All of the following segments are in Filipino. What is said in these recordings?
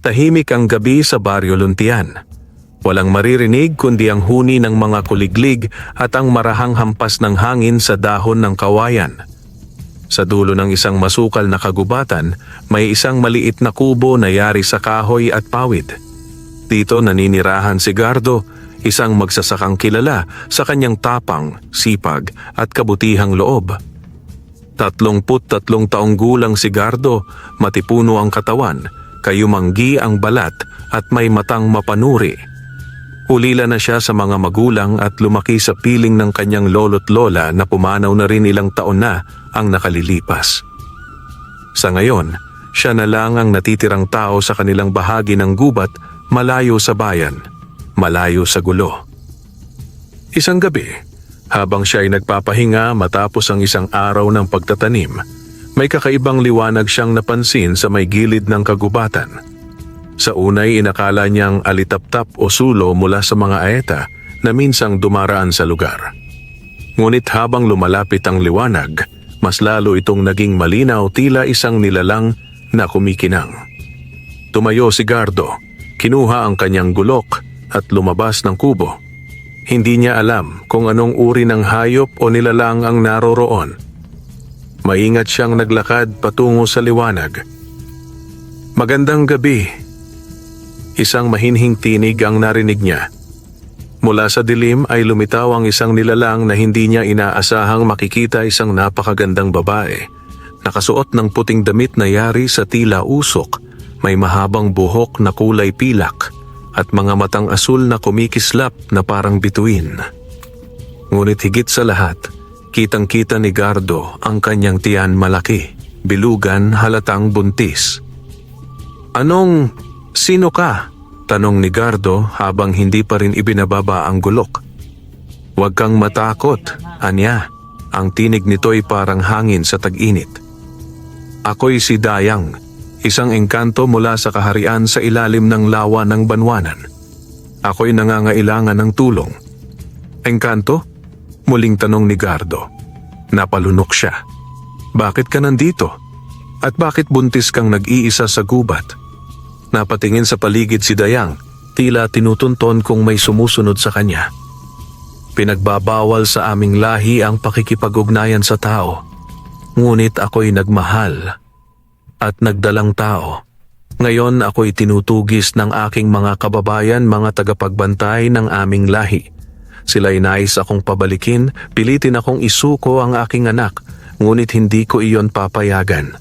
Tahimik ang gabi sa Baryo Luntian. Walang maririnig kundi ang huni ng mga kuliglig at ang marahang hampas ng hangin sa dahon ng kawayan. Sa dulo ng isang masukal na kagubatan, may isang maliit na kubo na yari sa kahoy at pawid. Dito naninirahan si Gardo, isang magsasakang kilala sa kanyang tapang, sipag at kabutihang loob. 33 taong gulang si Gardo, matipuno ang katawan, kayumanggi ang balat at may matang mapanuri. Ulila na siya sa mga magulang at lumaki sa piling ng kanyang lolo't lola na pumanaw na rin ilang taon na ang nakalilipas. Sa ngayon, siya na lang ang natitirang tao sa kanilang bahagi ng gubat, malayo sa bayan, malayo sa gulo. Isang gabi, habang siya ay nagpapahinga matapos ang isang araw ng pagtatanim, may kakaibang liwanag siyang napansin sa may gilid ng kagubatan. Sa unay inakala niyang alitaptap o sulo mula sa mga aeta na minsang dumaraan sa lugar. Ngunit habang lumalapit ang liwanag, mas lalo itong naging malinaw, tila isang nilalang na kumikinang. Tumayo si Gardo, kinuha ang kanyang gulok at lumabas ng kubo. Hindi niya alam kung anong uri ng hayop o nilalang ang naroroon. Maingat siyang naglakad patungo sa liwanag. Magandang gabi. Isang mahinhing tinig ang narinig niya. Mula sa dilim ay lumitaw ang isang nilalang na hindi niya inaasahang makikita, isang napakagandang babae. Nakasuot ng puting damit na yari sa tila usok, may mahabang buhok na kulay pilak at mga matang asul na kumikislap na parang bituin. Ngunit higit sa lahat, kitang-kita ni Gardo ang kanyang tiyan malaki, bilugan, halatang buntis. Sino ka? Tanong ni Gardo habang hindi pa rin ibinababa ang gulok. Huwag kang matakot, anya. Ang tinig nito'y parang hangin sa tag-init. Ako'y si Dayang, isang engkanto mula sa kaharian sa ilalim ng lawa ng banwanan. Ako'y nangangailangan ng tulong. Engkanto? Muling tanong ni Gardo. Napalunok siya. Bakit ka nandito? At bakit buntis kang nag-iisa sa gubat? Napatingin sa paligid si Dayang, tila tinutunton kung may sumusunod sa kanya. Pinagbabawal sa aming lahi ang pakikipag-ugnayan sa tao. Ngunit ako'y nagmahal at nagdalang tao. Ngayon ako'y tinutugis ng aking mga kababayan, mga tagapagbantay ng aming lahi. Sila'y nais akong pabalikin, pilitin akong isuko ang aking anak, ngunit hindi ko iyon papayagan.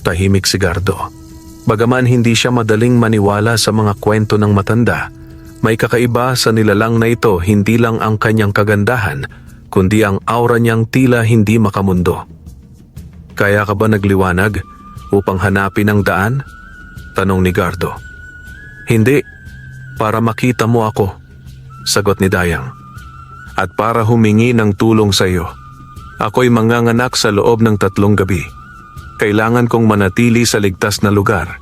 Tahimik si Gardo. Bagaman hindi siya madaling maniwala sa mga kwento ng matanda, may kakaiba sa nilalang na ito, hindi lang ang kanyang kagandahan, kundi ang aura niyang tila hindi makamundo. Kaya ka ba nagliwanag upang hanapin ang daan? Tanong ni Gardo. Hindi, para makita mo ako, sagot ni Dayang. At para humingi ng tulong sa iyo. Ako'y manganganak sa loob ng 3 gabi. Kailangan kong manatili sa ligtas na lugar.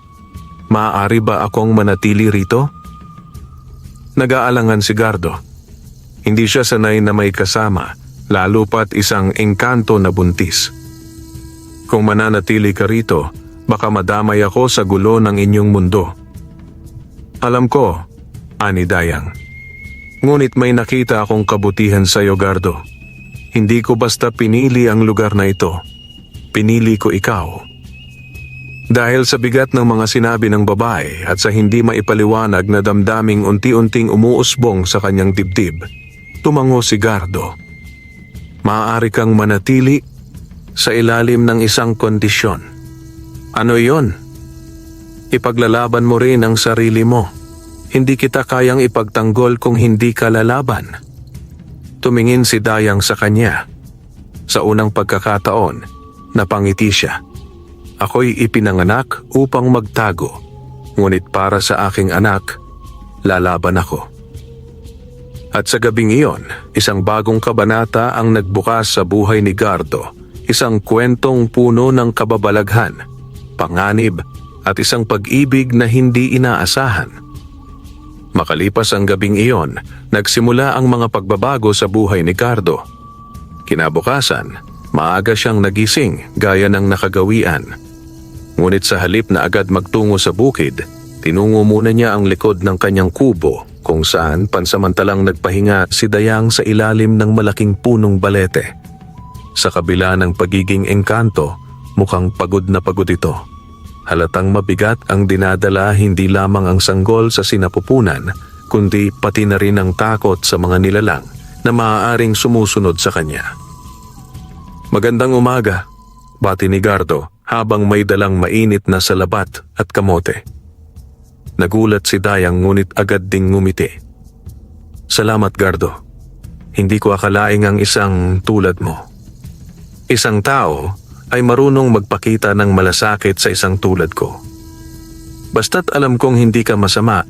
Maaari ba akong manatili rito? Nag-aalangan si Gardo. Hindi siya sanay na may kasama, lalo pat isang engkanto na buntis. Kung mananatili ka rito, baka madamay ako sa gulo ng inyong mundo. Alam ko, ani Dayang. Ngunit may nakita akong kabutihan sa iyo, Gardo. Hindi ko basta pinili ang lugar na ito. Pinili ko ikaw. Dahil sa bigat ng mga sinabi ng babae at sa hindi maipaliwanag na damdaming unti-unting umuusbong sa kanyang dibdib, tumango si Gardo. Maaari kang manatili sa ilalim ng isang kondisyon. Ano iyon? Ipaglalaban mo rin ang sarili mo. Hindi kita kayang ipagtanggol kung hindi ka lalaban. Tumingin si Dayang sa kanya. Sa unang pagkakataon, napangiti siya. Ako'y ipinanganak upang magtago, ngunit para sa aking anak, lalaban ako. At sa gabing iyon, isang bagong kabanata ang nagbukas sa buhay ni Gardo, isang kwentong puno ng kababalaghan, panganib at isang pag-ibig na hindi inaasahan. Makalipas ang gabing iyon, nagsimula ang mga pagbabago sa buhay ni Gardo. Kinabukasan, maaga siyang nagising gaya ng nakagawian. Ngunit sa halip na agad magtungo sa bukid, Tinungo muna niya ang likod ng kanyang kubo kung saan pansamantalang nagpahinga si Dayang sa ilalim ng malaking punong balete. Sa kabila ng pagiging engkanto, mukhang pagod na pagod ito. Halatang mabigat ang dinadala, hindi lamang ang sanggol sa sinapupunan, kundi pati na rin ang takot sa mga nilalang na maaaring sumusunod sa kanya. "Magandang umaga," bati ni Gardo habang may dalang mainit na salabat at kamote. Nagulat si Dayang ngunit agad ding ngumiti. "Salamat, Gardo. Hindi ko akalaing ang isang tulad mo. Isang tao ay marunong magpakita ng malasakit sa isang tulad ko. Basta't alam kong hindi ka masama,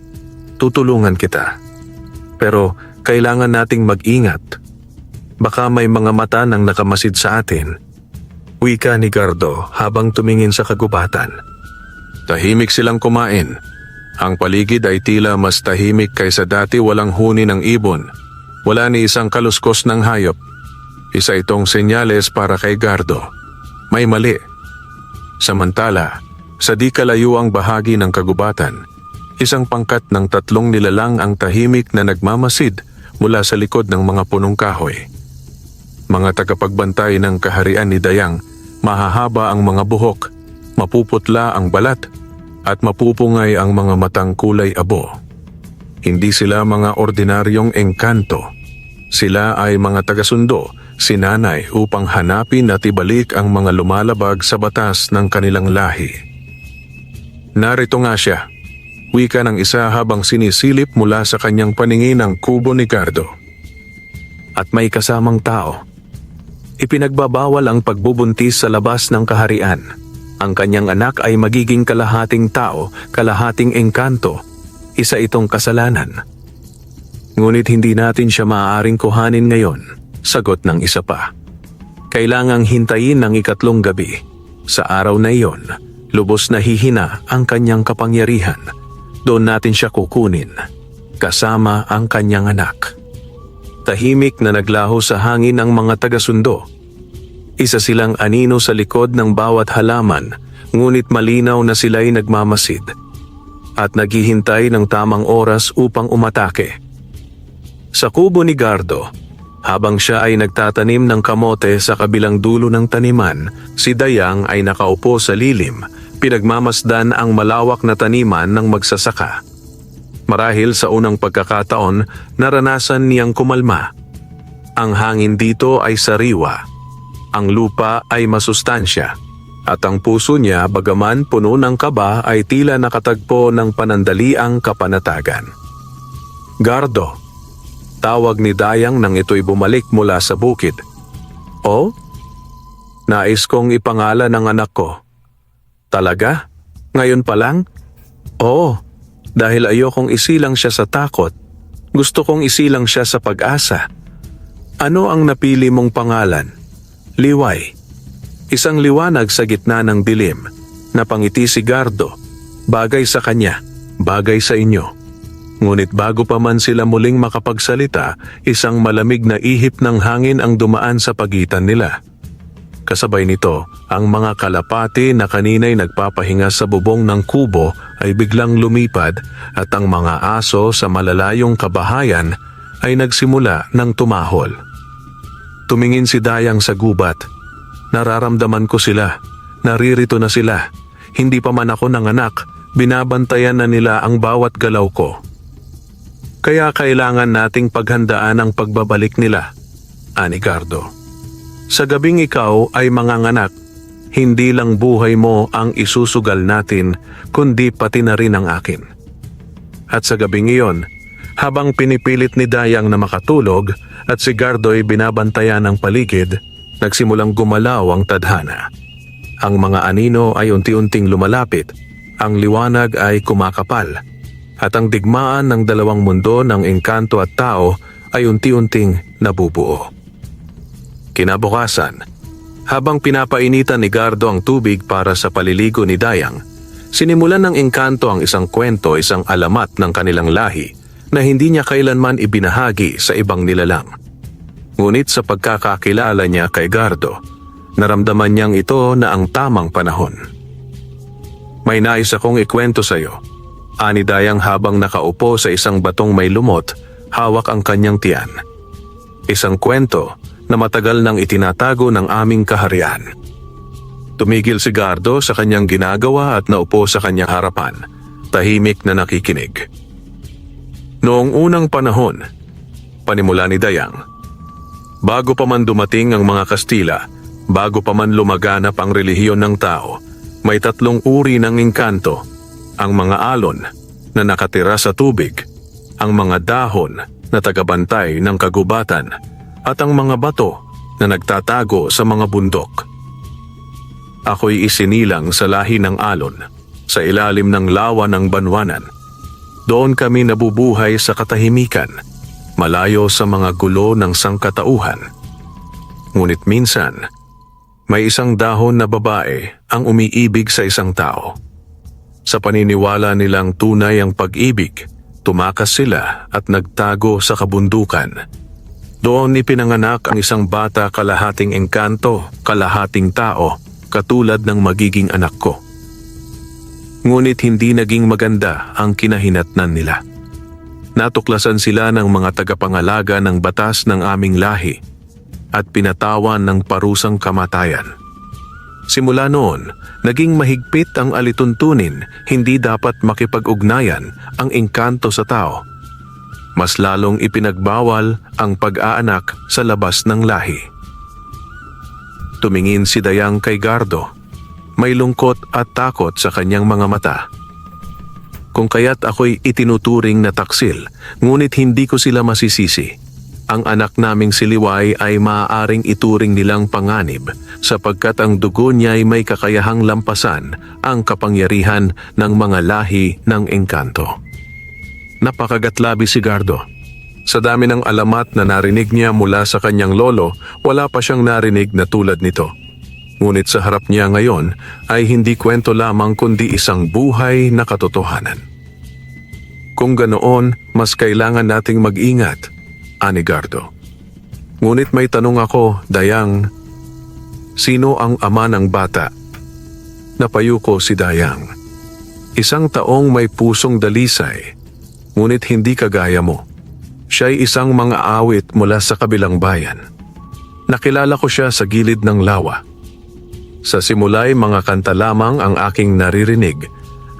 tutulungan kita. Pero kailangan nating mag-ingat. Baka may mga mata nang nakamasid sa atin," wika ni Gardo habang tumingin sa kagubatan. Tahimik silang kumain. Ang paligid ay tila mas tahimik kaysa dati, walang huni ng ibon. Wala ni isang kaluskos ng hayop. Isa itong senyales para kay Gardo. May mali. Samantala, sa di kalayuang bahagi ng kagubatan, isang pangkat ng 3 nilalang ang tahimik na nagmamasid mula sa likod ng mga punong kahoy. Mga tagapagbantay ng kaharian ni Dayang, mahahaba ang mga buhok, mapuputla ang balat, at mapupungay ang mga matang kulay abo. Hindi sila mga ordinaryong engkanto. Sila ay mga tagasundo, sinanay upang hanapin at ibalik ang mga lumalabag sa batas ng kanilang lahi. "Narito nga siya," wika ng isa habang sinisilip mula sa kanyang paningin ang kubo ni Gardo. "At may kasamang tao. Ipinagbabawal ang pagbubuntis sa labas ng kaharian. Ang kanyang anak ay magiging kalahating tao, kalahating engkanto. Isa itong kasalanan. Ngunit hindi natin siya maaaring kuhanin ngayon," sagot ng isa pa. "Kailangang hintayin ng 3 gabi. Sa araw na iyon, lubos na hihina ang kanyang kapangyarihan. Doon natin siya kukunin, kasama ang kanyang anak." Tahimik na naglaho sa hangin ang mga tagasundo. Isa silang anino sa likod ng bawat halaman, ngunit malinaw na sila'y nagmamasid at naghihintay ng tamang oras upang umatake. Sa kubo ni Gardo, habang siya ay nagtatanim ng kamote sa kabilang dulo ng taniman, si Dayang ay nakaupo sa lilim, pinagmamasdan ang malawak na taniman ng magsasaka. Marahil sa unang pagkakataon, naranasan niyang kumalma. Ang hangin dito ay sariwa. Ang lupa ay masustansya, at ang puso niya, bagaman puno ng kaba, ay tila nakatagpo ng panandaliang kapanatagan. "Gardo," tawag ni Dayang nang ito'y bumalik mula sa bukid. "Oh? Nais kong ipangalan ng anak ko." "Talaga? Ngayon pa lang?" "Oo, dahil ayokong isilang siya sa takot. Gusto kong isilang siya sa pag-asa." "Ano ang napili mong pangalan?" "Liway." Isang liwanag sa gitna ng dilim. Napangiti si Gardo. Bagay sa kanya, bagay sa inyo. Ngunit bago pa man sila muling makapagsalita, isang malamig na ihip ng hangin ang dumaan sa pagitan nila. Kasabay nito, ang mga kalapati na kanina'y nagpapahinga sa bubong ng kubo ay biglang lumipad, at ang mga aso sa malalayong kabahayan ay nagsimula ng tumahol. Tumingin si Dayang sa gubat. "Nararamdaman ko sila. Naririto na sila. Hindi pa man ako nanganak, binabantayan na nila ang bawat galaw ko. Kaya kailangan nating paghandaan ang pagbabalik nila," ani Gardo. "Sa gabing ikaw ay manganganak, hindi lang buhay mo ang isusugal natin, kundi pati na rin ang akin." At sa gabing iyon, habang pinipilit ni Dayang na makatulog at si Gardo'y binabantayan ng paligid, nagsimulang gumalaw ang tadhana. Ang mga anino ay unti-unting lumalapit, ang liwanag ay kumakapal, at ang digmaan ng dalawang mundo ng engkanto at tao ay unti-unting nabubuo. Kinabukasan, habang pinapainitan ni Gardo ang tubig para sa paliligo ni Dayang, sinimulan ng engkanto ang isang kwento, isang alamat ng kanilang lahi na hindi niya kailanman ibinahagi sa ibang nilalang. Ngunit sa pagkakakilala niya kay Gardo, naramdaman niyang ito na ang tamang panahon. "May nais akong ikwento sa iyo," Ani Dayang habang nakaupo sa isang batong may lumot, hawak ang kanyang tiyan. Isang kwento na matagal nang itinatago ng aming kaharian. Tumigil si Gardo sa kanyang ginagawa at naupo sa kanyang harapan, tahimik na nakikinig. Noong unang panahon, panimula ni Dayang, bago pa man dumating ang mga Kastila, bago pa man lumaganap ang relihiyon ng tao, may 3 uri ng engkanto: ang mga alon na nakatira sa tubig, ang mga dahon na tagabantay ng kagubatan, at ang mga bato na nagtatago sa mga bundok. Ako'y isinilang sa lahi ng alon, sa ilalim ng lawa ng banwanan. Doon kami nabubuhay sa katahimikan, malayo sa mga gulo ng sangkatauhan. Ngunit minsan, may isang dahon na babae ang umiibig sa isang tao. Sa paniniwala nilang tunay ang pag-ibig, tumakas sila at nagtago sa kabundukan. Doon ipinanganak ang isang bata, kalahating engkanto, kalahating tao, katulad ng magiging anak ko. Ngunit hindi naging maganda ang kinahinatnan nila. Natuklasan sila ng mga tagapangalaga ng batas ng aming lahi at pinatawan ng parusang kamatayan. Simula noon, naging mahigpit ang alituntunin, hindi dapat makipag-ugnayan ang engkanto sa tao. Mas lalong ipinagbawal ang pag-aanak sa labas ng lahi. Tumingin si Dayang kay Gardo. May lungkot at takot sa kanyang mga mata. Kung kaya't ako'y itinuturing na taksil, ngunit hindi ko sila masisisi. Ang anak naming si Liway ay maaaring ituring nilang panganib sapagkat ang dugo niya ay may kakayahang lampasan ang kapangyarihan ng mga lahi ng engkanto. Napakagatlabi si Gardo. Sa dami ng alamat na narinig niya mula sa kanyang lolo, wala pa siyang narinig na tulad nito. Ngunit sa harap niya ngayon ay hindi kwento lamang kundi isang buhay na katotohanan. Kung ganoon, mas kailangan nating mag-ingat, ani Gardo. Ngunit may tanong ako, Dayang, sino ang ama ng bata? Napayuko si Dayang. Isang taong may pusong dalisay, ngunit hindi kagaya mo. Siya'y isang mga awit mula sa kabilang bayan. Nakilala ko siya sa gilid ng lawa. Sa simula'y mga kanta lamang ang aking naririnig,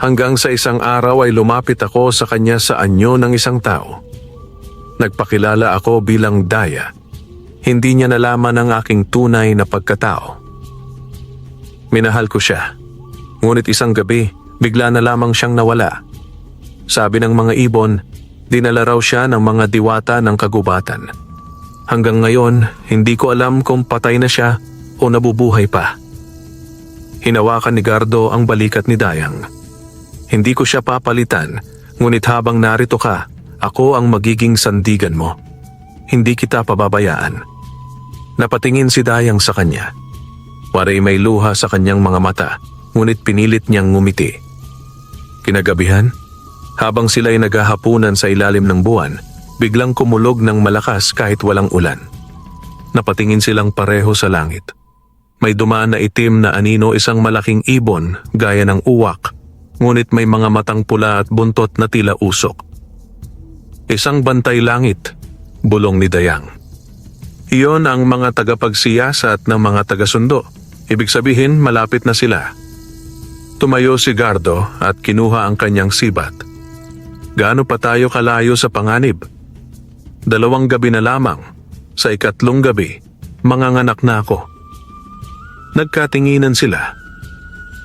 hanggang sa isang araw ay lumapit ako sa kanya sa anyo ng isang tao. Nagpakilala ako bilang Daya. Hindi niya nalaman ang aking tunay na pagkatao. Minahal ko siya. Ngunit isang gabi, bigla na lamang siyang nawala. Sabi ng mga ibon, dinala raw siya ng mga diwata ng kagubatan. Hanggang ngayon, hindi ko alam kung patay na siya o nabubuhay pa. Hinawakan ni Gardo ang balikat ni Dayang. Hindi ko siya papalitan, ngunit habang narito ka, ako ang magiging sandigan mo. Hindi kita pababayaan. Napatingin si Dayang sa kanya. Waray may luha sa kanyang mga mata, ngunit pinilit niyang ngumiti. Kinagabihan, habang sila'y naghahapunan sa ilalim ng buwan, biglang kumulog ng malakas kahit walang ulan. Napatingin silang pareho sa langit. May dumaan na itim na anino, isang malaking ibon gaya ng uwak, ngunit may mga matang pula at buntot na tila usok. Isang bantay langit, bulong ni Dayang. Iyon ang mga tagapagsiyasat ng mga tagasundo. Ibig sabihin, malapit na sila. Tumayo si Gardo at kinuha ang kanyang sibat. Gaano pa tayo kalayo sa panganib? 2 gabi na lamang. Sa 3 gabi, manganganak na ako. Nagkatinginan sila.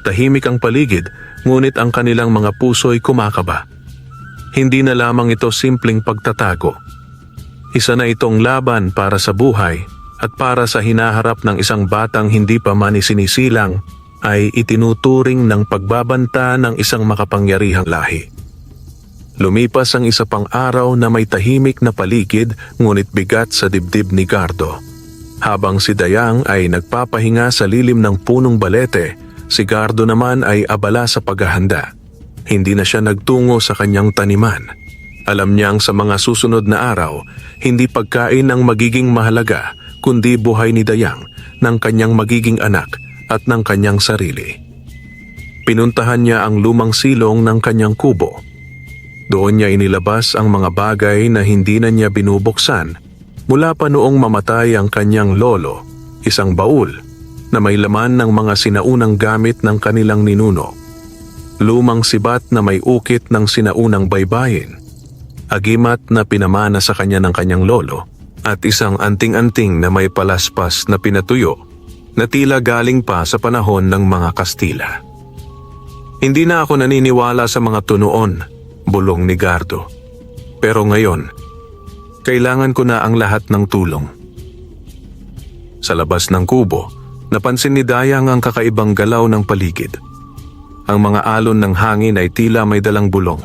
Tahimik ang paligid, ngunit ang kanilang mga puso'y kumakaba. Hindi na lamang ito simpleng pagtatago. Isa na itong laban para sa buhay at para sa hinaharap ng isang batang hindi pa man isinisilang ay itinuturing ng pagbabanta ng isang makapangyarihang lahi. Lumipas ang isa pang araw na may tahimik na paligid ngunit bigat sa dibdib ni Gardo. Habang si Dayang ay nagpapahinga sa lilim ng punong balete, si Gardo naman ay abala sa paghahanda. Hindi na siya nagtungo sa kanyang taniman. Alam niyang sa mga susunod na araw, hindi pagkain ang magiging mahalaga, kundi buhay ni Dayang, ng kanyang magiging anak at ng kanyang sarili. Pinuntahan niya ang lumang silong ng kanyang kubo. Doon niya inilabas ang mga bagay na hindi na niya binubuksan mula pa noong mamatay ang kanyang lolo, isang baul na may laman ng mga sinaunang gamit ng kanilang ninuno. Lumang sibat na may ukit ng sinaunang baybayin, agimat na pinamana sa kanya ng kanyang lolo, at isang anting-anting na may palaspas na pinatuyo na tila galing pa sa panahon ng mga Kastila. Hindi na ako naniniwala sa mga tunuon, bulong ni Gardo. Pero ngayon, kailangan ko na ang lahat ng tulong. Sa labas ng kubo, napansin ni Dayang ang kakaibang galaw ng paligid. Ang mga alon ng hangin ay tila may dalang bulong.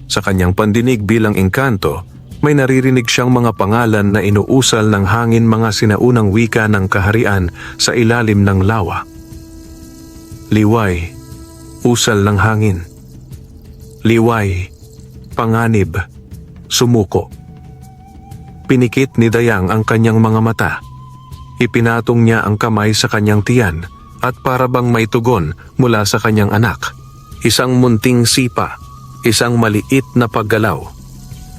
Sa kanyang pandinig bilang engkanto, may naririnig siyang mga pangalan na inuusal ng hangin, mga sinaunang wika ng kaharian sa ilalim ng lawa. Liway, usal ng hangin. Liway, panganib, sumuko. Pinikit ni Dayang ang kanyang mga mata. Ipinatong niya ang kamay sa kanyang tiyan at para bang may tugon mula sa kanyang anak. Isang munting sipa, isang maliit na paggalaw.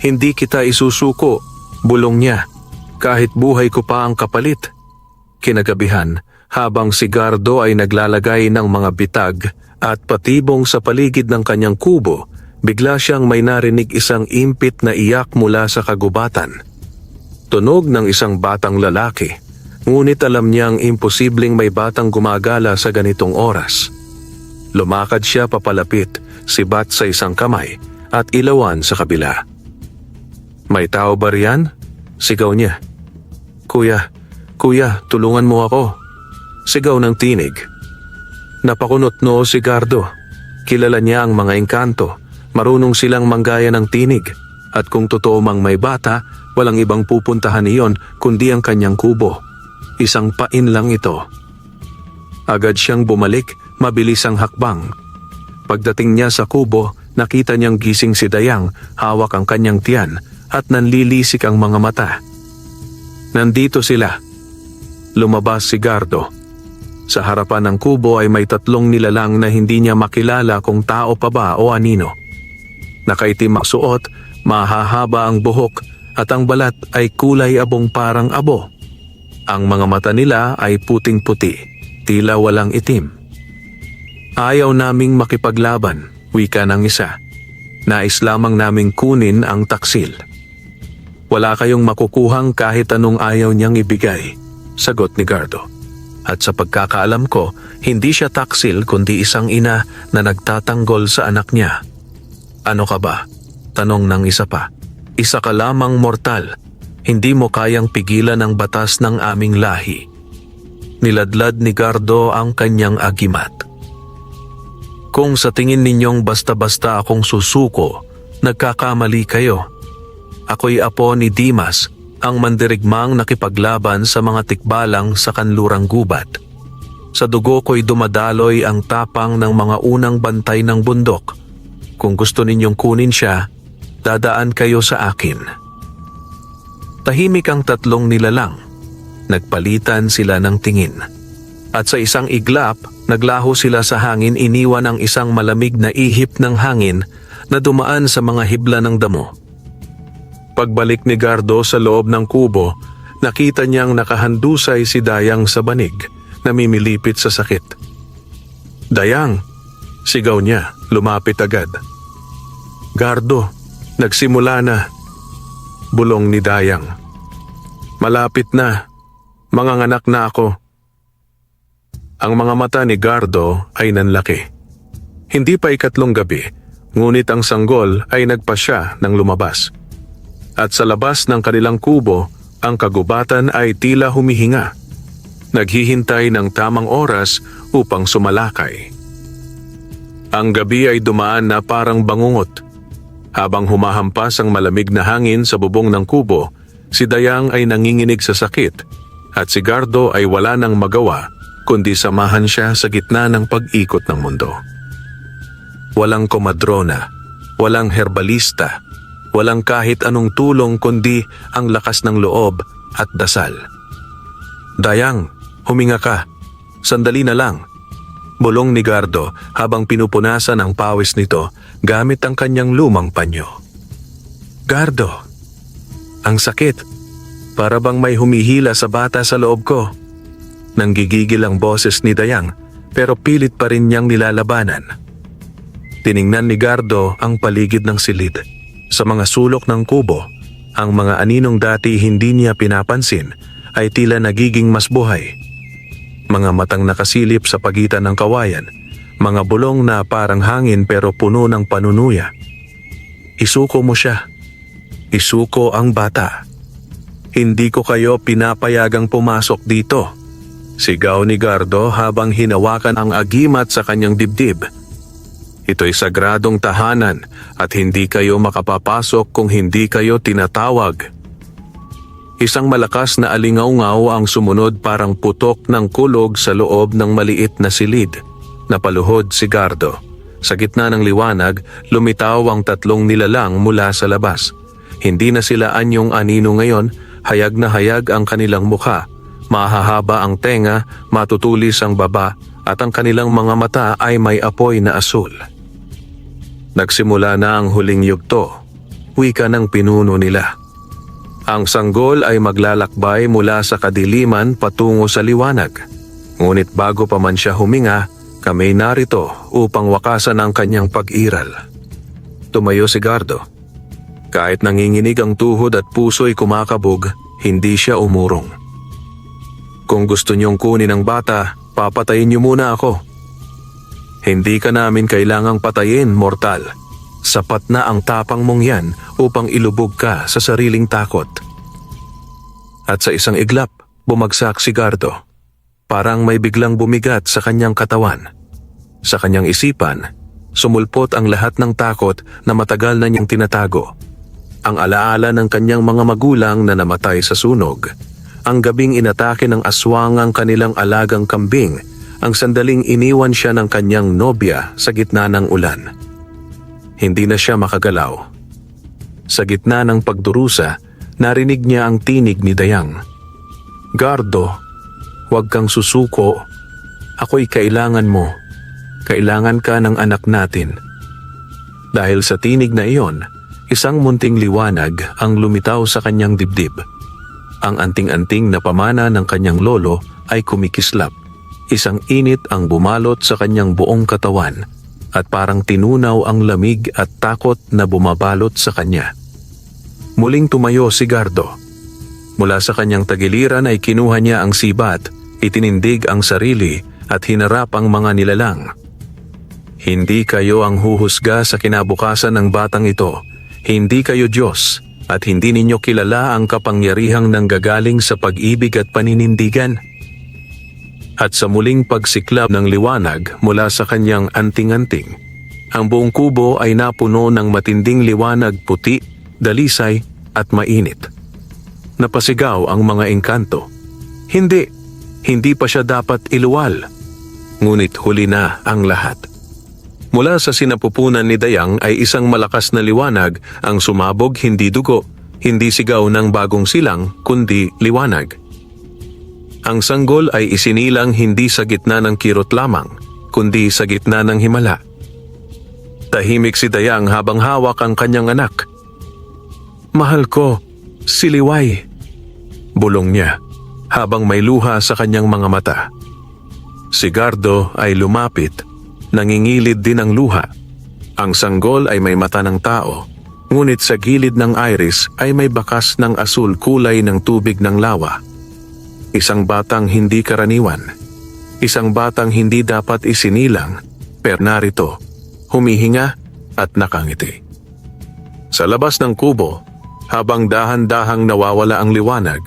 Hindi kita isusuko, bulong niya, kahit buhay ko pa ang kapalit. Kinagabihan, habang si Gardo ay naglalagay ng mga bitag at patibong sa paligid ng kanyang kubo, bigla siyang may narinig isang impit na iyak mula sa kagubatan. Tunog ng isang batang lalaki, ngunit alam niyang imposibleng may batang gumagala sa ganitong oras. Lumakad siya papalapit, sibat sa isang kamay at ilawan sa kabila. "May tao ba riyan?" sigaw niya. Kuya, tulungan mo ako," sigaw ng tinig. Napakunot noo si Gardo. Kilala niya ang mga engkanto, marunong silang manggaya ng tinig, at kung totoo mang may bata, walang ibang pupuntahan iyon kundi ang kanyang kubo. Isang pain lang ito. Agad siyang bumalik, mabilis ang hakbang. Pagdating niya sa kubo, nakita niyang gising si Dayang, hawak ang kanyang tiyan at nanlilisik ang mga mata. Nandito sila. Lumabas si Gardo. Sa harapan ng kubo ay may 3 nilalang na hindi niya makilala kung tao pa ba o anino. Nakaitim ang suot, mahahaba ang buhok at ang balat ay kulay abong parang abo. Ang mga mata nila ay puting-puti, tila walang itim. "Ayaw naming makipaglaban," wika ng isa. "Nais lamang naming kunin ang taksil." "Wala kayong makukuhang kahit anong ayaw niyang ibigay," sagot ni Gardo. "At sa pagkakaalam ko, hindi siya taksil kundi isang ina na nagtatanggol sa anak niya." "Ano ka ba?" tanong ng isa pa. "Isa ka lamang mortal. Hindi mo kayang pigilan ang batas ng aming lahi." Niladlad ni Gardo ang kanyang agimat. "Kung sa tingin ninyong basta-basta akong susuko, nagkakamali kayo. Ako'y apo ni Dimas, ang mandirigmang nakipaglaban sa mga tikbalang sa kanlurang gubat. Sa dugo ko'y dumadaloy ang tapang ng mga unang bantay ng bundok. Kung gusto ninyong kunin siya, dadaan kayo sa akin." Tahimik ang 3 nilalang. Nagpalitan sila ng tingin. At sa isang iglap, naglaho sila sa hangin, iniwan ang isang malamig na ihip ng hangin na dumaan sa mga hibla ng damo. Pagbalik ni Gardo sa loob ng kubo, nakita niyang nakahandusay si Dayang sa banig, namimilipit sa sakit. "Dayang!" sigaw niya, lumapit agad. "Gardo, nagsimula na," bulong ni Dayang. "Malapit na, manganganak na ako." Ang mga mata ni Gardo ay nanlaki. Hindi pa 3 gabi, ngunit ang sanggol ay nagpasya ng lumabas. At sa labas ng kanilang kubo, ang kagubatan ay tila humihinga, naghihintay ng tamang oras upang sumalakay. Ang gabi ay dumaan na parang bangungot. Habang humahampas ang malamig na hangin sa bubong ng kubo, si Dayang ay nanginginig sa sakit at si Gardo ay wala nang magawa kundi samahan siya sa gitna ng pag-ikot ng mundo. Walang komadrona, walang herbalista, walang kahit anong tulong kundi ang lakas ng loob at dasal. "Dayang, huminga ka. Sandali na lang," Bulong ni Gardo habang pinupunasan ang pawis nito gamit ang kanyang lumang panyo. Gardo, ang sakit. Para bang may humihila sa bata sa loob ko. Nanggigigil ang boses ni Dayang pero pilit pa rin niyang nilalabanan. Tiningnan ni Gardo ang paligid ng silid. Sa mga sulok ng kubo, ang mga aninong dati hindi niya pinapansin ay tila nagiging mas buhay. Mga matang nakasilip sa pagitan ng kawayan, mga bulong na parang hangin pero puno ng panunuya. Isuko mo siya. Isuko ang bata. Hindi ko kayo pinapayagang pumasok dito. Sigaw ni Gardo habang hinawakan ang agimat sa kanyang dibdib. Ito'y sagradong tahanan at hindi kayo makapapasok kung hindi kayo tinatawag. Isang malakas na alingaw-ngaw ang sumunod parang putok ng kulog sa loob ng maliit na silid. Napaluhod si Gardo. Sa gitna ng liwanag, lumitaw ang tatlong nilalang mula sa labas. Hindi na sila anyong anino ngayon, hayag na hayag ang kanilang mukha. Mahahaba ang tenga, matutulis ang baba, at ang kanilang mga mata ay may apoy na asul. Nagsimula na ang huling yugto. Wika ng pinuno nila. Ang sanggol ay maglalakbay mula sa kadiliman patungo sa liwanag. Ngunit bago pa man siya huminga, kami narito upang wakasan ang kanyang pag-iral. Tumayo si Gardo. Kahit nanginginig ang tuhod at puso'y kumakabog, hindi siya umurong. Kung gusto niyong kunin ang bata, papatayin niyo muna ako. Hindi ka namin kailangang patayin, mortal. Sapat na ang tapang mong yan upang ilubog ka sa sariling takot. At sa isang iglap, bumagsak si Gardo. Parang may biglang bumigat sa kanyang katawan. Sa kanyang isipan, sumulpot ang lahat ng takot na matagal na niyang tinatago. Ang alaala ng kanyang mga magulang na namatay sa sunog. Ang gabing inatake ng aswang ang kanilang alagang kambing. Ang sandaling iniwan siya ng kanyang nobya sa gitna ng ulan. Hindi na siya makagalaw. Sa gitna ng pagdurusa, narinig niya ang tinig ni Dayang. Gardo, huwag kang susuko. Ako'y kailangan mo. Kailangan ka ng anak natin. Dahil sa tinig na iyon, isang munting liwanag ang lumitaw sa kanyang dibdib. Ang anting-anting na pamana ng kanyang lolo ay kumikislap. Isang init ang bumalot sa kanyang buong katawan at parang tinunaw ang lamig at takot na bumabalot sa kanya. Muling tumayo si Gardo. Mula sa kanyang tagiliran ay kinuha niya ang sibat, itinindig ang sarili at hinarap ang mga nilalang. Hindi kayo ang huhusga sa kinabukasan ng batang ito. Hindi kayo Diyos at hindi ninyo kilala ang kapangyarihang nanggagaling sa pag-ibig at paninindigan. At sa muling pagsiklab ng liwanag mula sa kanyang anting-anting, ang buong kubo ay napuno ng matinding liwanag puti, dalisay at mainit. Napasigaw ang mga engkanto. Hindi pa siya dapat iluwal. Ngunit huli na ang lahat. Mula sa sinapupunan ni Dayang ay isang malakas na liwanag ang sumabog, hindi dugo, hindi sigaw ng bagong silang, kundi liwanag. Ang sanggol ay isinilang hindi sa gitna ng kirot lamang, kundi sa gitna ng himala. Tahimik si Dayang habang hawak ang kanyang anak. Mahal ko, si Liway. Bulong niya, habang may luha sa kanyang mga mata. Si Gardo ay lumapit, nangingilid din ang luha. Ang sanggol ay may mata ng tao, ngunit sa gilid ng iris ay may bakas ng asul kulay ng tubig ng lawa. Isang batang hindi karaniwan. Isang batang hindi dapat isinilang, pero narito, humihinga at nakangiti. Sa labas ng kubo, habang dahan-dahang nawawala ang liwanag,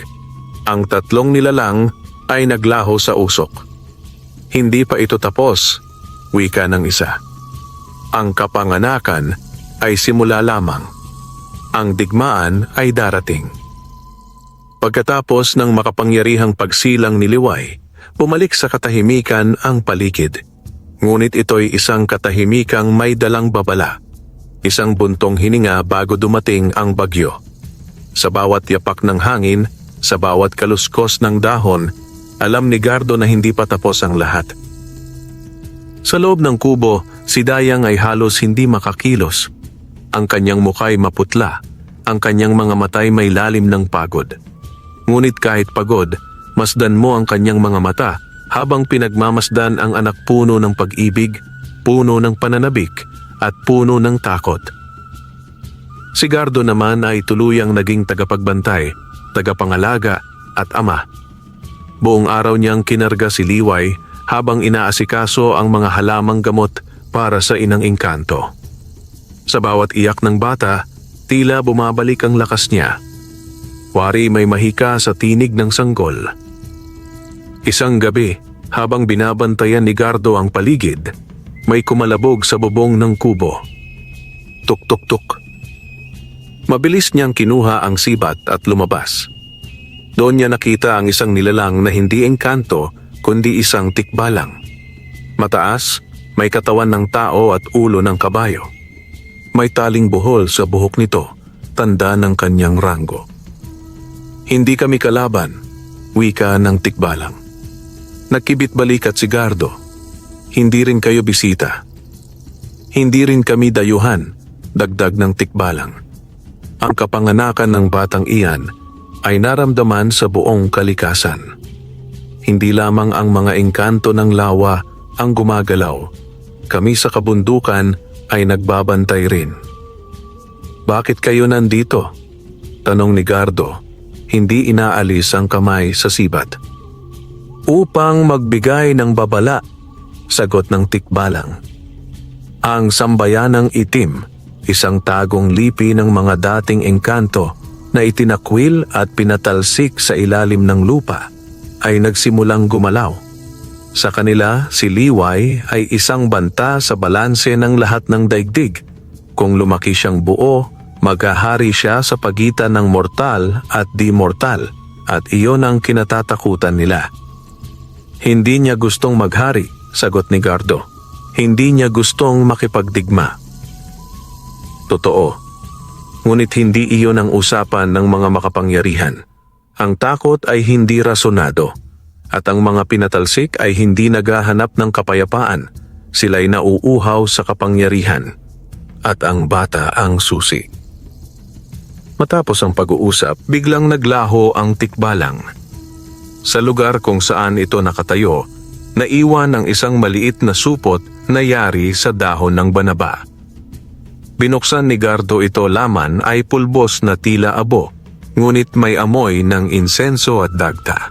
ang tatlong nilalang ay naglaho sa usok. Hindi pa ito tapos, wika ng isa. Ang kapanganakan ay simula lamang. Ang digmaan ay darating. Pagkatapos ng makapangyarihang pagsilang ni Liway, bumalik sa katahimikan ang paligid. Ngunit ito'y isang katahimikang may dalang babala. Isang buntong hininga bago dumating ang bagyo. Sa bawat yapak ng hangin, sa bawat kaluskos ng dahon, alam ni Gardo na hindi pa tapos ang lahat. Sa loob ng kubo, si Dayang ay halos hindi makakilos. Ang kanyang muka'y maputla, ang kanyang mga mata'y may lalim ng pagod. Ngunit kahit pagod, masdan mo ang kanyang mga mata habang pinagmamasdan ang anak puno ng pag-ibig, puno ng pananabik, at puno ng takot. Si Gardo naman ay tuluyang naging tagapagbantay, tagapangalaga at ama. Buong araw niyang kinarga si Liway habang inaasikaso ang mga halamang gamot para sa inang engkanto. Sa bawat iyak ng bata, tila bumabalik ang lakas niya. Wari may mahika sa tinig ng sanggol. Isang gabi, habang binabantayan ni Gardo ang paligid, may kumalabog sa bubong ng kubo. Tuk-tuk-tuk. Mabilis niyang kinuha ang sibat at lumabas. Doon niya nakita ang isang nilalang na hindi engkanto kundi isang tikbalang. Mataas, may katawan ng tao at ulo ng kabayo. May taling buhol sa buhok nito, tanda ng kanyang ranggo. Hindi kami kalaban, wika ng tikbalang. Nagkibit balikat si Gardo. Hindi rin kayo bisita. Hindi rin kami dayuhan, dagdag ng tikbalang. Ang kapanganakan ng batang iyan ay naramdaman sa buong kalikasan. Hindi lamang ang mga engkanto ng lawa ang gumagalaw. Kami sa kabundukan ay nagbabantay rin. Bakit kayo nandito? Tanong ni Gardo, hindi inaalis ang kamay sa sibat. Upang magbigay ng babala, sagot ng tikbalang. Ang sambayanang itim, isang tagong lipi ng mga dating engkanto na itinakwil at pinatalsik sa ilalim ng lupa, ay nagsimulang gumalaw. Sa kanila, si Liway ay isang banta sa balanse ng lahat ng daigdig. Kung lumaki siyang buo, maghahari siya sa pagitan ng mortal at di-mortal, at iyon ang kinatatakutan nila. Hindi niya gustong maghari, sagot ni Gardo. Hindi niya gustong makipagdigma. Totoo. Ngunit hindi iyon ang usapan ng mga makapangyarihan. Ang takot ay hindi rasonado, at ang mga pinatalsik ay hindi naghahanap ng kapayapaan. Sila'y nauuhaw sa kapangyarihan, at ang bata ang susi. Matapos ang pag-uusap, biglang naglaho ang tikbalang. Sa lugar kung saan ito nakatayo, naiwan ang isang maliit na supot na yari sa dahon ng banaba. Binuksan ni Gardo ito, laman ay pulbos na tila abo, ngunit may amoy ng insenso at dagta.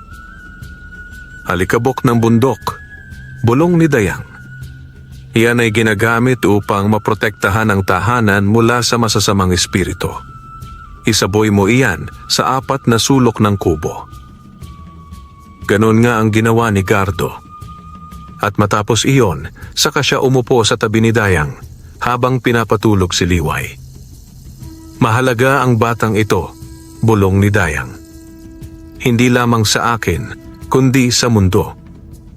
Alikabok ng bundok, bulong ni Dayang. Iyan ay ginagamit upang maprotektahan ang tahanan mula sa masasamang espiritu. Isaboy mo iyan sa 4 na sulok ng kubo. Ganon nga ang ginawa ni Gardo. At matapos iyon, saka siya umupo sa tabi ni Dayang habang pinapatulog si Liway. Mahalaga ang batang ito, bulong ni Dayang. Hindi lamang sa akin, kundi sa mundo.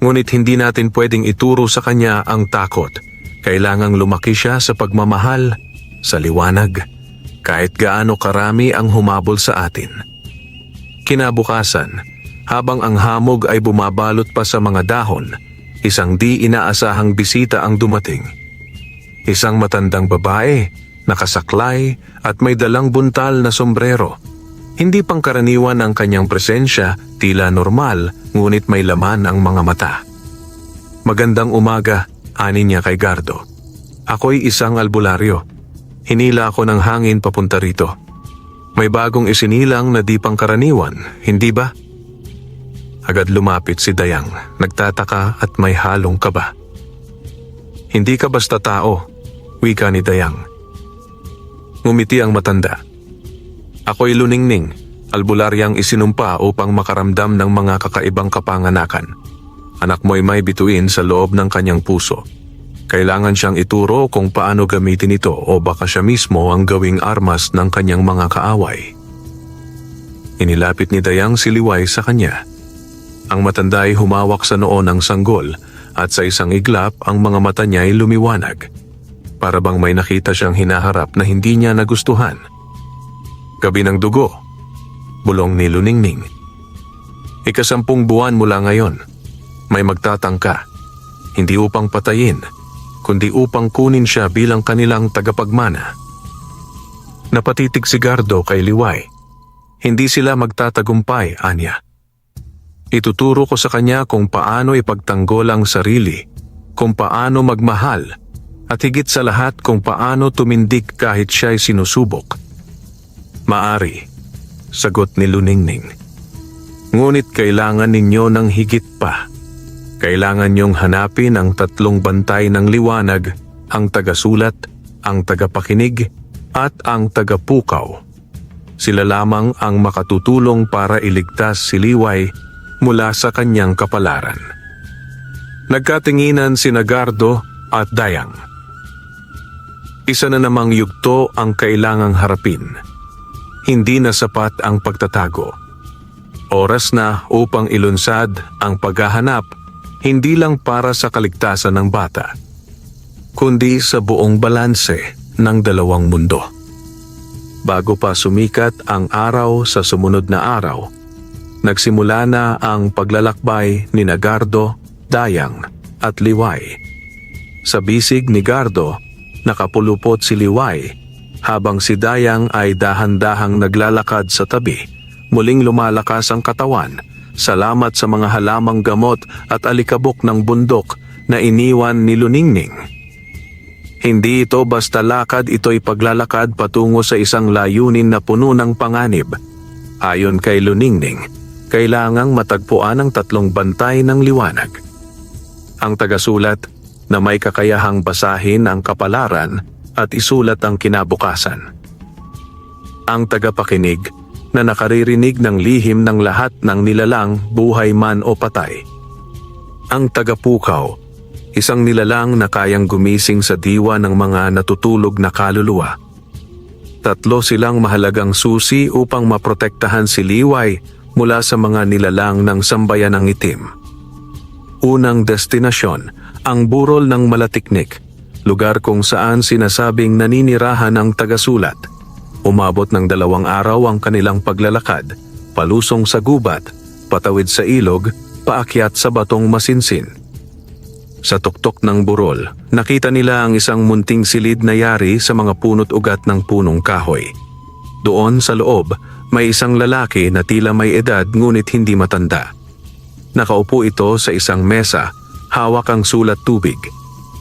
Ngunit hindi natin pwedeng ituro sa kanya ang takot. Kailangang lumaki siya sa pagmamahal, sa liwanag, kahit gaano karami ang humabol sa atin. Kinabukasan, habang ang hamog ay bumabalot pa sa mga dahon, isang di inaasahang bisita ang dumating. Isang matandang babae, nakasaklay at may dalang buntal na sombrero. Hindi pangkaraniwan ang kanyang presensya, tila normal, ngunit may laman ang mga mata. Magandang umaga, ani niya kay Gardo. Ako'y isang albularyo. Hinila ako ng hangin papunta rito. May bagong isinilang na di pangkaraniwan, hindi ba? Agad lumapit si Dayang, nagtataka at may halong kaba. Hindi ka basta tao, wika ni Dayang. Ngumiti ang matanda. Ako'y luningning, albularyang isinumpa upang makaramdam ng mga kakaibang kapanganakan. Anak mo'y may bituin sa loob ng kanyang puso. Kailangan siyang ituro kung paano gamitin ito o baka siya mismo ang gawing armas ng kanyang mga kaaway. Inilapit ni Dayang si Liway sa kanya. Ang matanda ay humawak sa noo ng sanggol at sa isang iglap ang mga mata niya ay lumiwanag. Para bang may nakita siyang hinaharap na hindi niya nagustuhan. Gabi ng dugo, bulong ni Luningning. 10 buwan mula ngayon, may magtatangka. hindi upang patayin, kundi upang kunin siya bilang kanilang tagapagmana. Napatitig si Gardo kay Liway. Hindi sila magtatagumpay, anya. Ituturo ko sa kanya kung paano ipagtanggol ang sarili, kung paano magmahal, at higit sa lahat kung paano tumindig kahit siya'y sinusubok. Maari, sagot ni Luningning. Ngunit kailangan ninyo ng higit pa. Kailangan niyong hanapin ang 3 bantay ng liwanag, ang tagasulat, ang tagapakinig, at ang tagapukaw. Sila lamang ang makatutulong para iligtas si Liway mula sa kanyang kapalaran. Nagkatinginan sina Gardo at Dayang. Isa na namang yugto ang kailangang harapin. Hindi na sapat ang pagtatago. Oras na upang ilunsad ang paghahanap, hindi lang para sa kaligtasan ng bata, kundi sa buong balanse ng 2 mundo. Bago pa sumikat ang araw sa sumunod na araw, nagsimula na ang paglalakbay ni Gardo, Dayang at Liway. Sa bisig ni Gardo, nakapulupot si Liway, habang si Dayang ay dahan-dahang naglalakad sa tabi. Muling lumalakas ang katawan, salamat sa mga halamang gamot at alikabok ng bundok na iniwan ni Luningning. Hindi ito basta lakad, ito'y paglalakad patungo sa isang layunin na puno ng panganib. Ayon kay Luningning, kailangang matagpuan ang 3 bantay ng liwanag. Ang tagasulat na may kakayahang basahin ang kapalaran at isulat ang kinabukasan. Ang tagapakinig na nakaririnig ng lihim ng lahat ng nilalang, buhay man o patay. Ang tagapukaw, isang nilalang na kayang gumising sa diwa ng mga natutulog na kaluluwa. 3 silang mahalagang susi upang maprotektahan si Liway mula sa mga nilalang ng sambayanang itim. Unang destinasyon, ang burol ng Malatiknik, lugar kung saan sinasabing naninirahan ang tagasulat. Umabot ng 2 araw ang kanilang paglalakad, palusong sa gubat, patawid sa ilog, paakyat sa batong masinsin. Sa tuktok ng burol, nakita nila ang isang munting silid na yari sa mga punot ugat ng punong kahoy. Doon sa loob, may isang lalaki na tila may edad ngunit hindi matanda. Nakaupo ito sa isang mesa, hawak ang sulat tubig,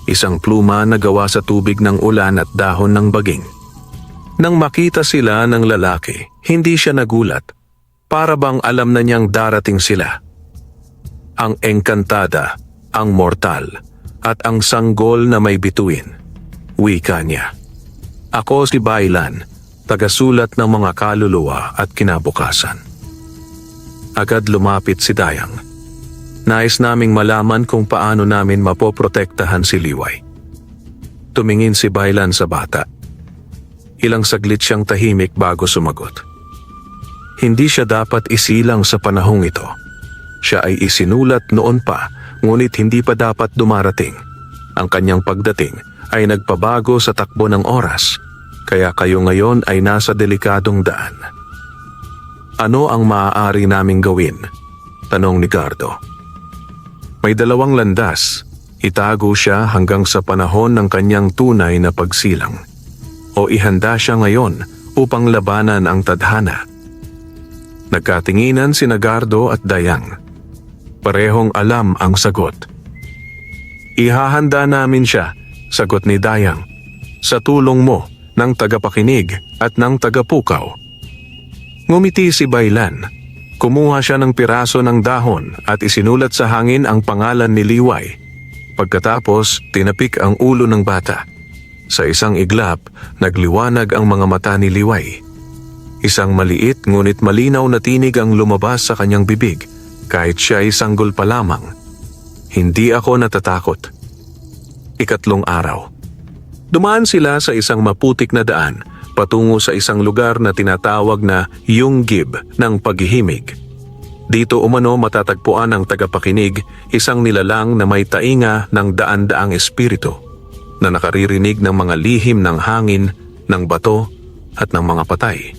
isang pluma na gawa sa tubig ng ulan at dahon ng baging. Nang makita sila ng lalaki, hindi siya nagulat. Para bang alam na niyang darating sila. Ang engkantada, ang mortal, at ang sanggol na may bituin. Wika niya. Ako si Baylan, tagasulat ng mga kaluluwa at kinabukasan. Agad lumapit si Dayang. Nais naming malaman kung paano namin mapoprotektahan si Liway. Tumingin si Baylan sa bata. Ilang saglit siyang tahimik bago sumagot. Hindi siya dapat isilang sa panahong ito. Siya ay isinulat noon pa, ngunit hindi pa dapat dumarating. Ang kanyang pagdating ay nagpabago sa takbo ng oras, kaya kayo ngayon ay nasa delikadong daan. Ano ang maaari naming gawin? Tanong ni Gardo. May 2 landas. Itago siya hanggang sa panahon ng kanyang tunay na pagsilang. O ihanda siya ngayon upang labanan ang tadhana. Nagkatinginan sina Gardo at Dayang. Parehong alam ang sagot. Ihahanda namin siya, sagot ni Dayang, sa tulong mo ng tagapakinig at ng tagapukaw. Ngumiti si Baylan. Kumuha siya ng piraso ng dahon at isinulat sa hangin ang pangalan ni Liway. Pagkatapos, tinapik ang ulo ng bata. Sa isang iglap, nagliwanag ang mga mata ni Liway. Isang maliit ngunit malinaw na tinig ang lumabas sa kanyang bibig, kahit siya ay sanggol pa lamang. Hindi ako natatakot. 3 araw. Dumaan sila sa isang maputik na daan, patungo sa isang lugar na tinatawag na Yunggib ng paghihimig. Dito umano matatagpuan ang tagapakinig, isang nilalang na may tainga ng daan-daang espiritu, na nakaririnig ng mga lihim ng hangin, ng bato, at ng mga patay.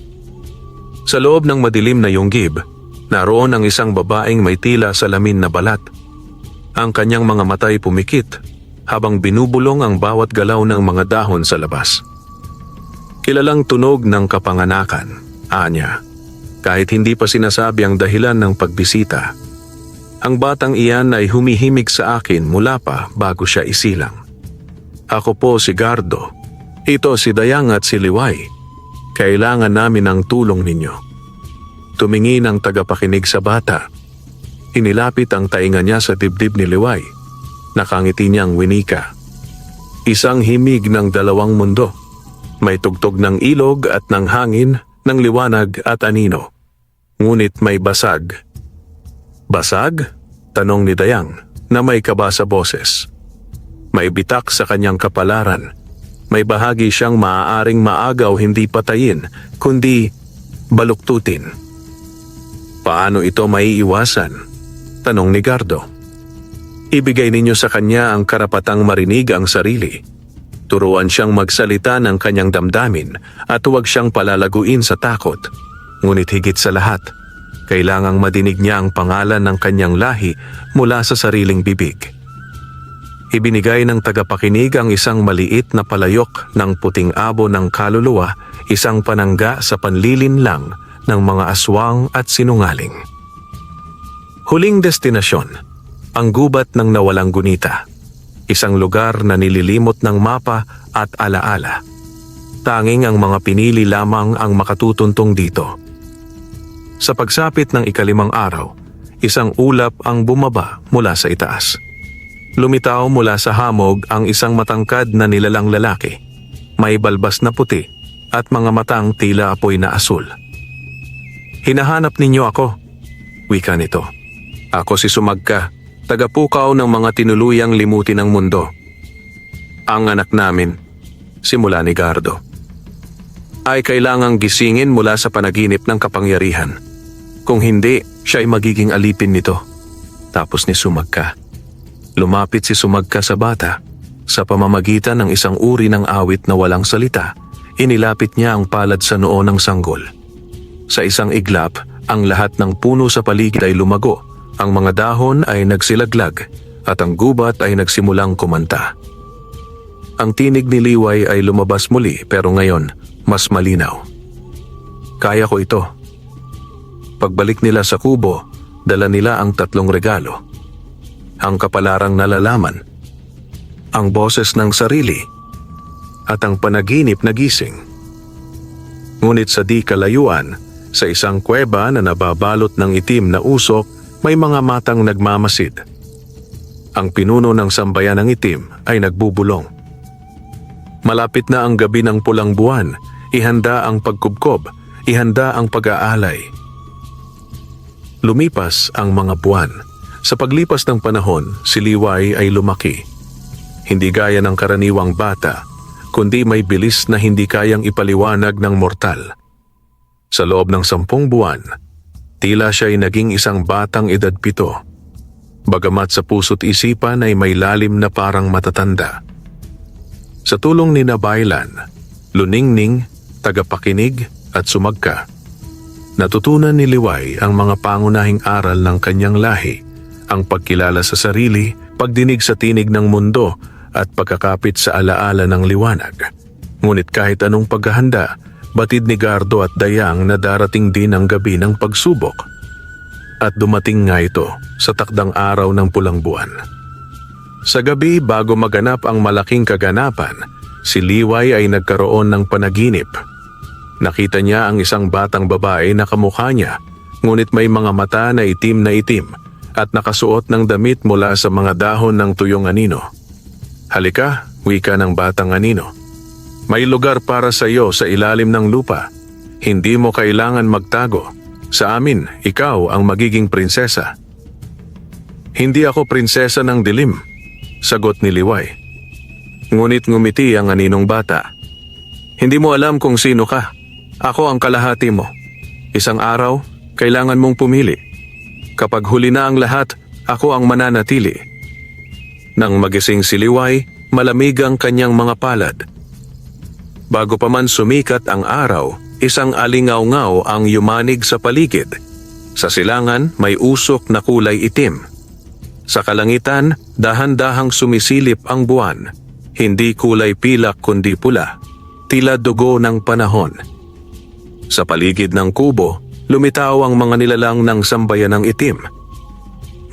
Sa loob ng madilim na Yunggib, naroon ang isang babaeng may tila salamin na balat. Ang kanyang mga mata ay pumikit habang binubulong ang bawat galaw ng mga dahon sa labas. Kilalang tunog ng kapanganakan, anya, kahit hindi pa sinasabi ang dahilan ng pagbisita. Ang batang iyan ay humihimig sa akin mula pa bago siya isilang. Ako po si Gardo. Ito si Dayang at si Liway. Kailangan namin ng tulong ninyo. Tumingin ang tagapakinig sa bata. Inilapit ang tainga niya sa dibdib ni Liway. Nakangiti niyang winika. Isang himig ng dalawang mundo. May tugtog ng ilog at ng hangin, ng liwanag at anino. Ngunit may basag. Basag? Tanong ni Dayang na may kaba sa boses. May bitak sa kanyang kapalaran. May bahagi siyang maaaring maagaw hindi patayin, kundi baluktutin. Paano ito maiiwasan? Tanong ni Gardo. Ibigay ninyo sa kanya ang karapatang marinig ang sarili. Turuan siyang magsalita ng kanyang damdamin at huwag siyang palalaguin sa takot. Ngunit higit sa lahat, kailangang madinig niya ang pangalan ng kanyang lahi mula sa sariling bibig. Ibinigay ng tagapakinig ang isang maliit na palayok ng puting abo ng kaluluwa, isang panangga sa panlilinlang ng mga aswang at sinungaling. Huling destinasyon, ang gubat ng nawalang gunita. Isang lugar na nililimot ng mapa at alaala. Tanging ang mga pinili lamang ang makatutuntong dito. Sa pagsapit ng ikalimang araw, isang ulap ang bumaba mula sa itaas. Lumitaw mula sa hamog ang isang matangkad na nilalang lalaki. May balbas na puti at mga matang tila apoy na asul. Hinahanap ninyo ako, wika nito. Ako si Sumagka, tagapukaw ng mga tinuluyang limutin ng mundo. Ang anak namin, simula ni Gardo, ay kailangang gisingin mula sa panaginip ng kapangyarihan. Kung hindi, siya ay magiging alipin nito. Tapos ni Sumagka. Lumapit si Sumagka sa bata. Sa pamamagitan ng isang uri ng awit na walang salita, inilapit niya ang palad sa noo ng sanggol. Sa isang iglap, ang lahat ng puno sa paligid ay lumago. Ang mga dahon ay nagsilaglag at ang gubat ay nagsimulang kumanta. Ang tinig ni Liway ay lumabas muli pero ngayon mas malinaw. Kaya ko ito. Pagbalik nila sa kubo, dala nila ang 3 regalo. Ang kapalarang nalalaman, ang boses ng sarili, at ang panaginip na gising. Ngunit sa di kalayuan, sa isang kuweba na nababalot ng itim na usok, may mga matang nagmamasid. Ang pinuno ng sambayan ng itim ay nagbubulong. Malapit na ang gabi ng pulang buwan, ihanda ang pagkubkob, ihanda ang pag-aalay. Lumipas ang mga buwan. Sa paglipas ng panahon, si Liway ay lumaki. Hindi gaya ng karaniwang bata, kundi may bilis na hindi kayang ipaliwanag ng mortal. Sa loob ng 10 buwan, tila siya ay naging isang batang edad 7. Bagamat sa puso't isipan ay may lalim na parang matatanda. Sa tulong ni Nabaylan, Luningning, tagapakinig at Sumagka, natutunan ni Liway ang mga pangunahing aral ng kanyang lahi, ang pagkilala sa sarili, pagdinig sa tinig ng mundo at pagkakapit sa alaala ng liwanag. Ngunit kahit anong paghahanda, batid ni Gardo at Dayang na darating din ang gabi ng pagsubok. At dumating nga ito sa takdang araw ng pulang buwan. Sa gabi bago maganap ang malaking kaganapan, si Liway ay nagkaroon ng panaginip. Nakita niya ang isang batang babae na kamukha niya, ngunit may mga mata na itim at nakasuot ng damit mula sa mga dahon ng tuyong anino. Halika, wika ng batang anino. May lugar para sa iyo sa ilalim ng lupa. Hindi mo kailangan magtago. Sa amin, ikaw ang magiging prinsesa. Hindi ako prinsesa ng dilim, sagot ni Liway. Ngunit ngumiti ang aninong bata. Hindi mo alam kung sino ka. Ako ang kalahati mo. Isang araw, kailangan mong pumili. Kapag huli na ang lahat, ako ang mananatili. Nang magising si Liway, malamig ang kanyang mga palad. Bago pa man sumikat ang araw, isang alingaw-ngaw ang yumanig sa paligid. Sa silangan, may usok na kulay itim. Sa kalangitan, dahan-dahang sumisilip ang buwan. Hindi kulay pilak kundi pula, tila dugo ng panahon. Sa paligid ng kubo, lumitaw ang mga nilalang ng sambayanang itim.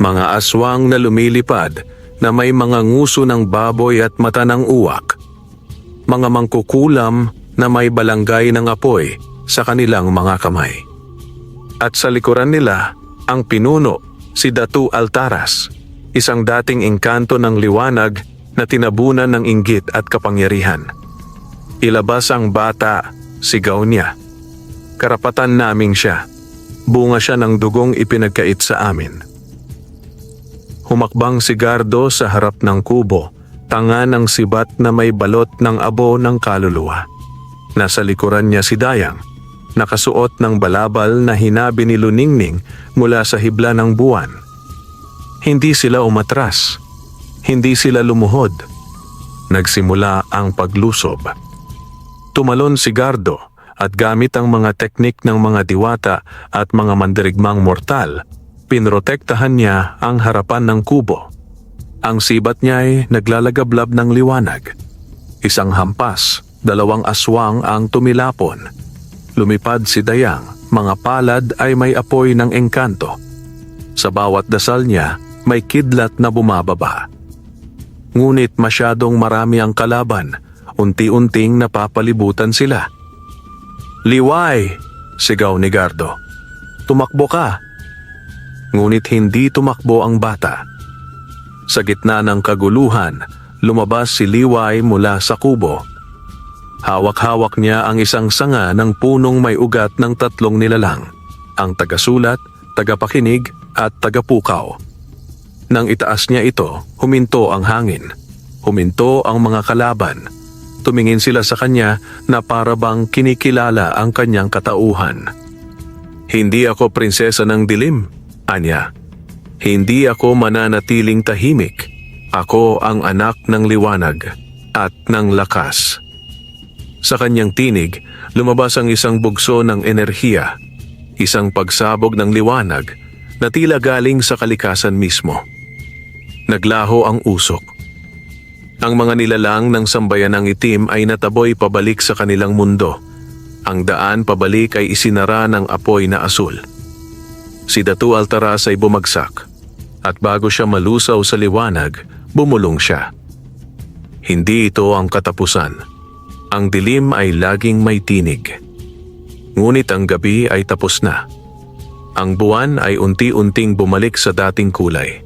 Mga aswang na lumilipad na may mga nguso ng baboy at mata ng uwak. Mga mangkukulam na may balanggay ng apoy sa kanilang mga kamay. At sa likuran nila, ang pinuno, si Datu Altaras, isang dating engkanto ng liwanag na tinabunan ng inggit at kapangyarihan. Ilabas ang bata, sigaw niya. Karapatan naming siya. Bunga siya ng dugong ipinagkait sa amin. Humakbang si Gardo sa harap ng kubo, tanga ng sibat na may balot ng abo ng kaluluwa. Nasa likuran niya si Dayang, nakasuot ng balabal na hinabi ni Luningning mula sa hibla ng buwan. Hindi sila umatras. Hindi sila lumuhod. Nagsimula ang paglusob. Tumalon si Gardo at gamit ang mga teknik ng mga diwata at mga mandirigmang mortal, pinrotektahan niya ang harapan ng kubo. Ang sibat niya ay naglalagablab ng liwanag. Isang hampas, 2 aswang ang tumilapon. Lumipad si Dayang, mga palad ay may apoy ng engkanto. Sa bawat dasal niya, may kidlat na bumababa. Ngunit masyadong marami ang kalaban, unti-unting napapalibutan sila. "Liway!" sigaw ni Gardo. "Tumakbo ka!" Ngunit hindi tumakbo ang bata. Sa gitna ng kaguluhan, lumabas si Liway mula sa kubo. Hawak-hawak niya ang isang sanga ng punong may ugat ng 3 nilalang, ang tagasulat, tagapakinig at tagapukaw. Nang itaas niya ito, huminto ang hangin. Huminto ang mga kalaban. Tumingin sila sa kanya na para bang kinikilala ang kanyang katauhan. "Hindi ako prinsesa ng dilim," anya. "Hindi ako mananatiling tahimik. Ako ang anak ng liwanag at ng lakas." Sa kanyang tinig, lumabas ang isang bugso ng enerhiya, isang pagsabog ng liwanag na tila galing sa kalikasan mismo. Naglaho ang usok. Ang mga nilalang ng sambayanang itim ay nataboy pabalik sa kanilang mundo. Ang daan pabalik ay isinara ng apoy na asul. Si Datu Altaras ay bumagsak, at bago siya malusaw sa liwanag, bumulong siya. Hindi ito ang katapusan. Ang dilim ay laging may tinig. Ngunit ang gabi ay tapos na. Ang buwan ay unti-unting bumalik sa dating kulay.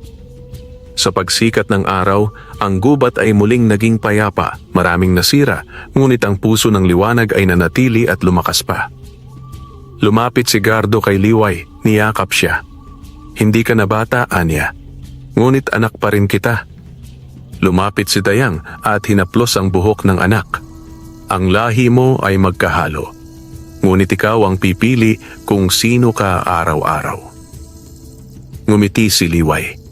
Sa pagsikat ng araw, ang gubat ay muling naging payapa, maraming nasira, ngunit ang puso ng liwanag ay nanatili at lumakas pa. Lumapit si Gardo kay Liway, niyakap siya. "Hindi ka na bata, anya. Ngunit anak pa rin kita." Lumapit si Dayang at hinaplos ang buhok ng anak. "Ang lahi mo ay magkahalo. Ngunit ikaw ang pipili kung sino ka araw-araw." Ngumiti si Liway.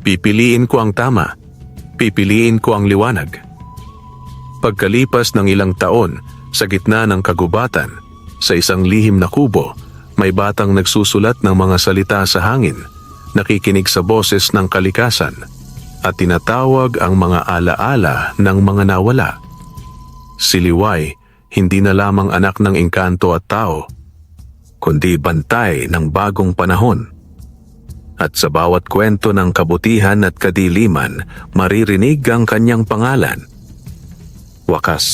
"Pipiliin ko ang tama. Pipiliin ko ang liwanag." Pagkalipas ng ilang taon, sa gitna ng kagubatan, sa isang lihim na kubo, may batang nagsusulat ng mga salita sa hangin, nakikinig sa boses ng kalikasan, at tinatawag ang mga alaala ng mga nawala. Si Liway, hindi na lamang anak ng engkanto at tao, kundi bantay ng bagong panahon. At sa bawat kwento ng kabutihan at kadiliman, maririnig ang kanyang pangalan. Wakas.